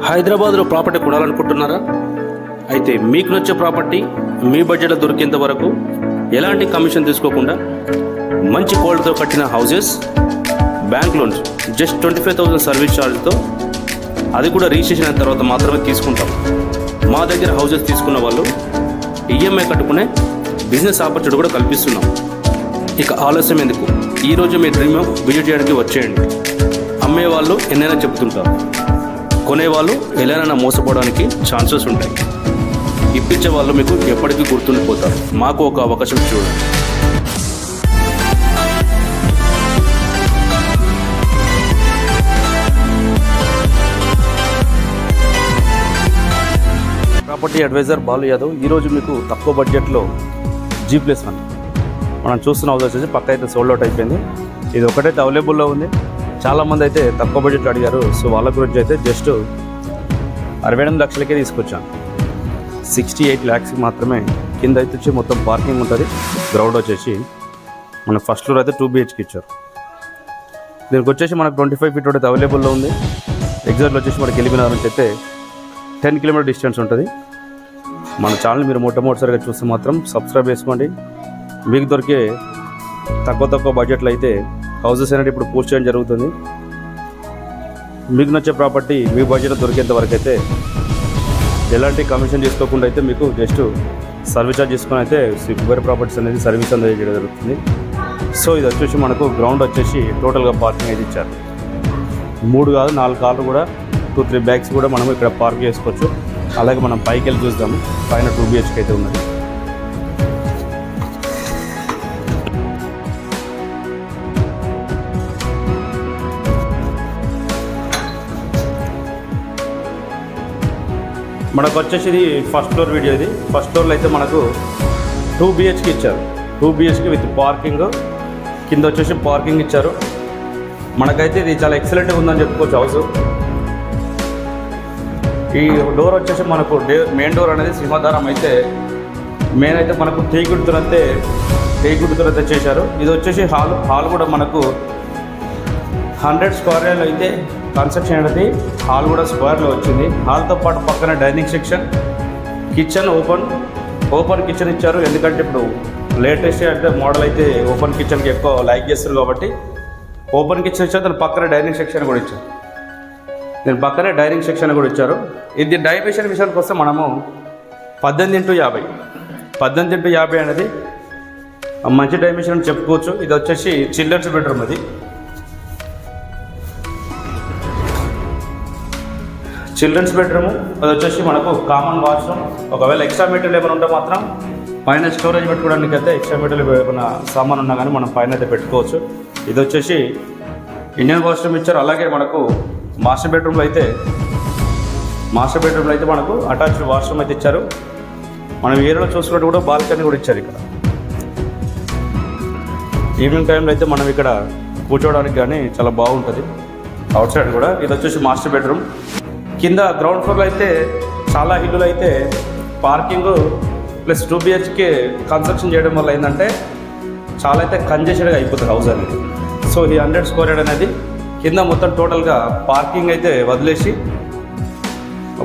హైదరాబాద్లో ప్రాపర్టీ కొనాలనుకుంటున్నారా? అయితే మీకు నచ్చే ప్రాపర్టీ మీ బడ్జెట్లో దొరికేంత వరకు ఎలాంటి కమిషన్ తీసుకోకుండా మంచి క్వాలిటీతో కట్టిన houses, bank loans just 25,000 service ఛార్జ్తో, అది కూడా రిజిస్ట్రేషన్ అయిన తర్వాత మాత్రమే తీసుకుంటాం. మా దగ్గర హౌసెస్ తీసుకున్న వాళ్ళు ఈఎంఐ కట్టుకునే బిజినెస్ ఆపర్చునిటీ కూడా కల్పిస్తున్నాం. ఇక ఆలస్యం ఎందుకు, ఈరోజు మీ డ్రీమ్ విజిట్ చేయడానికి వచ్చేయండి. అమ్మేవాళ్ళు ఎన్నైనా చెప్తుంటారు, కొనేవాళ్ళు ఎలానైనా మోసపోవడానికి ఛాన్సెస్ ఉంటాయి. ఇప్పించే వాళ్ళు మీకు ఎప్పటికీ గుర్తుండిపోతారు. మాకు ఒక అవకాశం చూడండి. Property adviser Balu Yadav. ఈరోజు మీకు తక్కువ బడ్జెట్లో G+1 మనం చూస్తున్న హౌస్ వచ్చేసి పక్క అయితే సోల్డ్ అవుట్ అయిపోయింది. ఇది ఒకటైతే అవైలబుల్లో ఉంది. చాలామంది అయితే తక్కువ బడ్జెట్లో అడిగారు. సో వాళ్ళ గురించి అయితే జస్ట్ 68 లక్షలకే తీసుకొచ్చాను. 68 lakhs మాత్రమే. కింద అయితే వచ్చి మొత్తం పార్కింగ్ ఉంటుంది. గ్రౌండ్ వచ్చేసి మన ఫస్ట్ ఫ్లోర్ అయితే 2 BHK ఇచ్చారు. దీనికి వచ్చేసి మనకు 25 feet అయితే అవైలబుల్లో ఉంది. ఎగ్జాక్ట్లో వచ్చేసి మనకి ఎలిమినార్ నుంచి అయితే 10 kilometer డిస్టెన్స్ ఉంటుంది. మన ఛానల్ మీరు మొట్టమొదటిసారిగా చూస్తే మాత్రం సబ్స్క్రైబ్ చేసుకోండి. మీకు దొరికే తక్కువ బడ్జెట్లో అయితే హౌసెస్ అనేది ఇప్పుడు పోస్ట్ చేయడం జరుగుతుంది. మీకు నచ్చే ప్రాపర్టీ మీ బడ్జెట్లో దొరికేంత వరకు అయితే ఎలాంటి కమిషన్ తీసుకోకుండా అయితే మీకు జస్ట్ సర్వీస్ ఛార్జ్ తీసుకొని అయితే కుబేర ప్రాపర్టీస్ అనేది సర్వీస్ అందజేయడం జరుగుతుంది. సో ఇది వచ్చేసి మనకు గ్రౌండ్ వచ్చేసి టోటల్గా పార్కింగ్ అయితే ఇచ్చారు. 3 కాదు 4 కార్లు కూడా 2-3 బ్యాగ్స్ కూడా మనం ఇక్కడ పార్క్ చేసుకోవచ్చు. అలాగే మనం పైకి వెళ్ళి చూద్దాము. పైన 2 BHK అయితే ఉన్నది. మనకు వచ్చేసి ఇది ఫస్ట్ ఫ్లోర్ వీడియో. ఇది ఫస్ట్ ఫ్లోర్లో అయితే మనకు 2 BHK ఇచ్చారు. 2 BHK విత్ పార్కింగ్. కింద వచ్చేసి పార్కింగ్ ఇచ్చారు. మనకైతే ఇది చాలా ఎక్సలెంట్గా ఉందని చెప్పుకోవచ్చు హౌస్. ఈ డోర్ వచ్చేసి మనకు మెయిన్ డోర్ అనేది సింహద్వారం అయితే మెయిన్ అయితే మనకు టేకుడుతో చేశారు. ఇది వచ్చేసి హాల్ కూడా మనకు 100 square yards అయితే కన్స్ట్రక్షన్ అనేది హాల్ కూడా స్క్వేర్లో వచ్చింది. హాల్తో పాటు పక్కన dining section, kitchen open kitchen ఇచ్చారు. ఎందుకంటే ఇప్పుడు లేటెస్ట్ అంటే మోడల్ అయితే ఓపెన్ కిచెన్కి ఎక్కువ లైక్ చేస్తారు కాబట్టి ఓపెన్ కిచెన్ ఇచ్చారు. దాని పక్కన డైనింగ్ సెక్షన్ కూడా ఇచ్చారు. ఇది డైమెన్షన్ విషయానికి వస్తే మనము 18x50 అనేది మంచి డైమెన్షన్ అని చెప్పుకోవచ్చు. ఇది వచ్చేసి చిల్డ్రన్స్ బెడ్రూమ్. అది వచ్చేసి మనకు కామన్ వాష్రూమ్. ఒకవేళ ఎక్స్ట్రా మెటీరియల్ ఏమైనా ఉంటే మాత్రం పైన స్టోరేజ్ పెట్టుకోవడానికి అయితే ఎక్స్ట్రా మెటీరియల్ ఏమైనా సామాన్ ఉన్నా కానీ మనం పైన అయితే పెట్టుకోవచ్చు. ఇది వచ్చేసి ఇండియన్ వాష్రూమ్ ఇచ్చారు. అలాగే మనకు మాస్టర్ బెడ్రూమ్లో అయితే మనకు అటాచ్డ్ వాష్రూమ్ అయితే ఇచ్చారు. మనం ఏరియాలో చూసుకుంటే కూడా బాల్కనీ కూడా ఇచ్చారు. ఇక్కడ ఈవినింగ్ టైంలో అయితే మనం ఇక్కడ కూర్చోవడానికి కానీ చాలా బాగుంటుంది. అవుట్ సైడ్ కూడా. ఇది వచ్చేసి మాస్టర్ బెడ్రూమ్. కింద గ్రౌండ్ ఫ్లోర్లో అయితే చాలా ఇల్లులు అయితే పార్కింగ్ ప్లస్ 2 BHK కన్స్ట్రక్షన్ చేయడం వల్ల ఏంటంటే చాలా అయితే కంజెషన్గా అయిపోతుంది హౌస్ అనేది. సో ఈ 100 square yards అనేది కింద మొత్తం టోటల్గా పార్కింగ్ అయితే వదిలేసి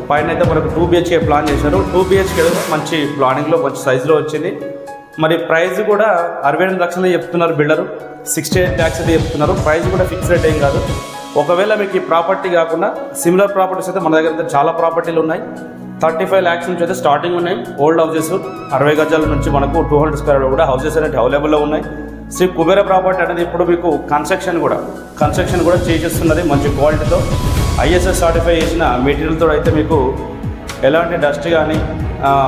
పైన అయితే మనకు 2 BHK ప్లాన్ చేశారు. 2 BHK మంచి ప్లానింగ్లో మంచి సైజులో వచ్చింది. మరి ప్రైస్ కూడా 68 లక్షలు చెప్తున్నారు బిల్డరు. 68 lakhs అయితే చెప్తున్నారు. ప్రైస్ కూడా ఫిక్స్ రేట్ ఏం కాదు. ఒకవేళ మీకు ఈ ప్రాపర్టీ కాకుండా సిమిలర్ ప్రాపర్టీస్ అయితే మన దగ్గర అయితే చాలా ప్రాపర్టీలు ఉన్నాయి. 35 lakhs నుంచి అయితే స్టార్టింగ్ ఉన్నాయి. ఓల్డ్ హౌసెస్ 60 గజాల నుంచి మనకు 200 square కూడా హౌసెస్ అనేవి అవైలబుల్లో ఉన్నాయి. శ్రీ కుబేర ప్రాపర్టీ అనేది ఇప్పుడు మీకు కన్స్ట్రక్షన్ కూడా చేసేస్తున్నది మంచి క్వాలిటీతో. ISS సర్టిఫై చేసిన మెటీరియల్తో అయితే మీకు ఎలాంటి డస్ట్ కానీ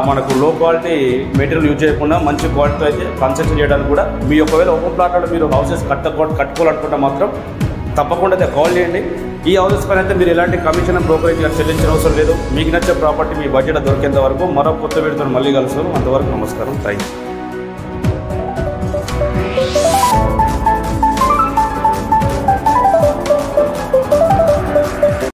మనకు లో క్వాలిటీ మెటీరియల్ యూజ్ చేయకుండా మంచి క్వాలిటీతో అయితే కన్స్ట్రక్షన్ చేయడానికి కూడా మీ ఒకవేళ ఓపెన్ ప్లాట్లో మీరు హౌసెస్ కట్టుకోవాలనుకుంటే మాత్రం తప్పకుండా అయితే కాల్ చేయండి. ఈ హౌసెస్ పైన అయితే మీరు ఎలాంటి కమిషన్ బ్రోకరేజ్ చెల్లించిన అవసరం లేదు. మీకు నచ్చే ప్రాపర్టీ మీ బడ్జెట్ దొరికేంత వరకు మరో కొత్త వీడియోతో మళ్ళీ కలుస్తాను. అంతవరకు నమస్కారం. Thank you.